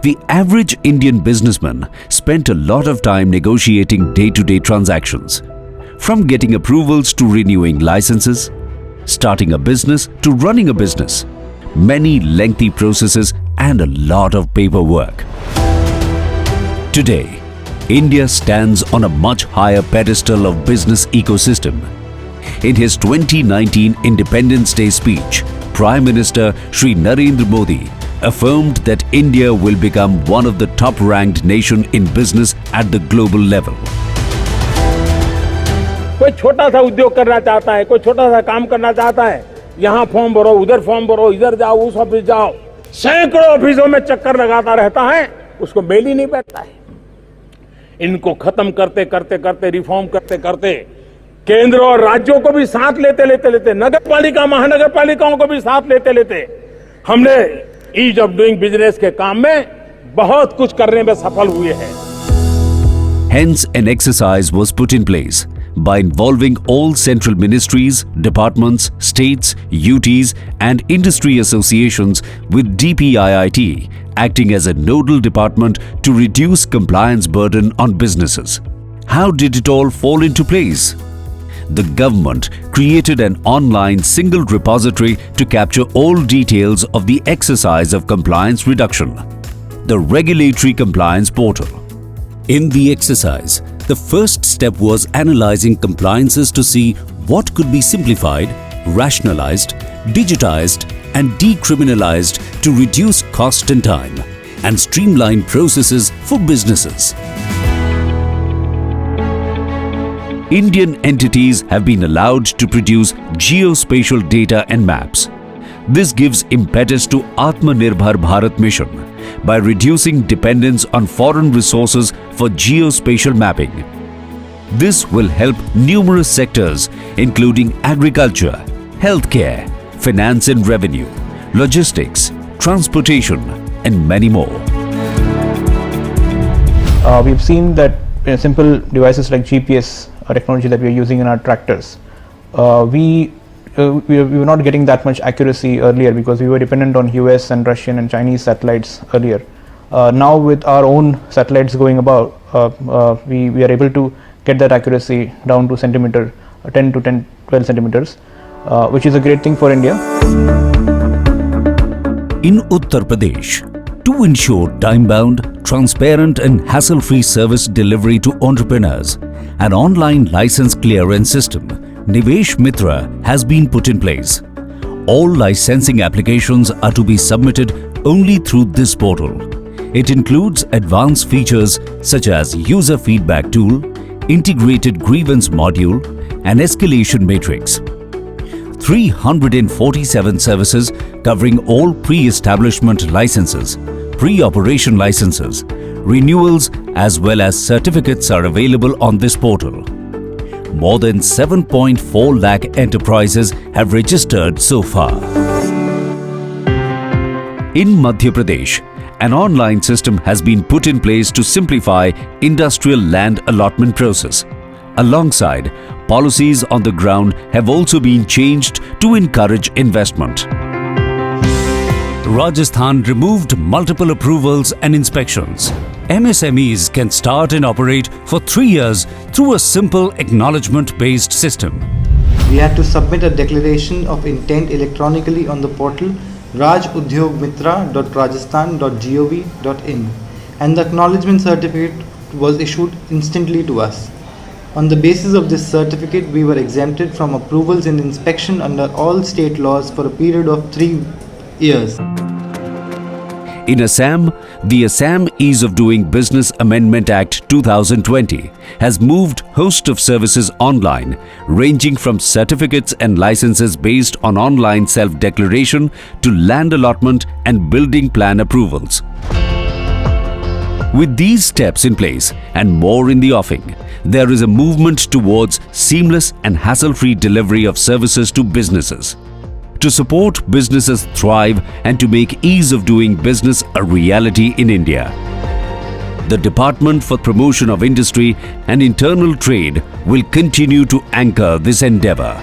The average Indian businessman spent a lot of time negotiating day-to-day transactions, from getting approvals to renewing licenses, starting a business to running a business, many lengthy processes and a lot of paperwork. Today, India stands on a much higher pedestal of business ecosystem. In his 2019 Independence Day speech, Prime Minister Shri Narendra Modi affirmed that India will become one of the top-ranked nation in business at the global level. कोई छोटा सा उद्योग करना चाहता है, कोई छोटा सा काम करना चाहता है, यहाँ फॉर्म भरो, उधर फॉर्म भरो, इधर जाओ, उस ऑफिस जाओ, सैकड़ों ऑफिसों में चक्कर लगाता रहता है, उसको मेल ही नहीं बैठता है। इनको खत्म करते करते करते रिफॉर्म करते करते केंद्र और राज्यों को भी साथ लेते नगर पालिका महानगर पालिकाओं को भी साथ लेते हमने ईज ऑफ डूइंग बिजनेस के काम में बहुत कुछ करने में सफल हुए हैं। Hence, an exercise was put in place by involving all central ministries, departments, states, UTs and industry associations with DPIIT acting as a nodal department to reduce compliance burden on businesses. How did it all fall into place? The government created an online single repository to capture all details of the exercise of compliance reduction, the Regulatory Compliance Portal. In the exercise, the first step was analyzing compliances to see what could be simplified, rationalized, digitized and decriminalized to reduce cost and time and streamline processes for businesses. Indian entities have been allowed to produce geospatial data and maps. This gives impetus to Atmanirbhar Bharat mission by reducing dependence on foreign resources for geospatial mapping. This will help numerous sectors including agriculture, healthcare, finance and revenue, logistics, transportation and many more. We've seen that simple devices like GPS technology that we are using in our tractors, we were not getting that much accuracy earlier because we were dependent on US and Russian and Chinese satellites earlier. Now with our own satellites going about, we are able to get that accuracy down to centimeter, 10 to 12 centimeters, which is a great thing for India. In Uttar Pradesh, to ensure time-bound, transparent and hassle-free service delivery to entrepreneurs, an online license clearance system, Nivesh Mitra, has been put in place. All licensing applications are to be submitted only through this portal. It includes advanced features such as user feedback tool, integrated grievance module and escalation matrix. 347 services covering all pre-establishment licenses, pre-operation licenses, renewals as well as certificates are available on this portal. More than 7.4 lakh enterprises have registered so far. In Madhya Pradesh, an online system has been put in place to simplify industrial land allotment process. Alongside, policies on the ground have also been changed to encourage investment. Rajasthan removed multiple approvals and inspections. MSMEs can start and operate for 3 years through a simple acknowledgement-based system. We had to submit a declaration of intent electronically on the portal rajudyogmitra.rajasthan.gov.in and the acknowledgement certificate was issued instantly to us. On the basis of this certificate, we were exempted from approvals and inspection under all state laws for a period of 3 years. In Assam, the Assam Ease of Doing Business Amendment Act 2020 has moved host of services online, ranging from certificates and licenses based on online self-declaration to land allotment and building plan approvals. With these steps in place and more in the offing, there is a movement towards seamless and hassle-free delivery of services to businesses. To support businesses thrive and to make ease of doing business a reality in India, the Department for Promotion of Industry and Internal Trade will continue to anchor this endeavor.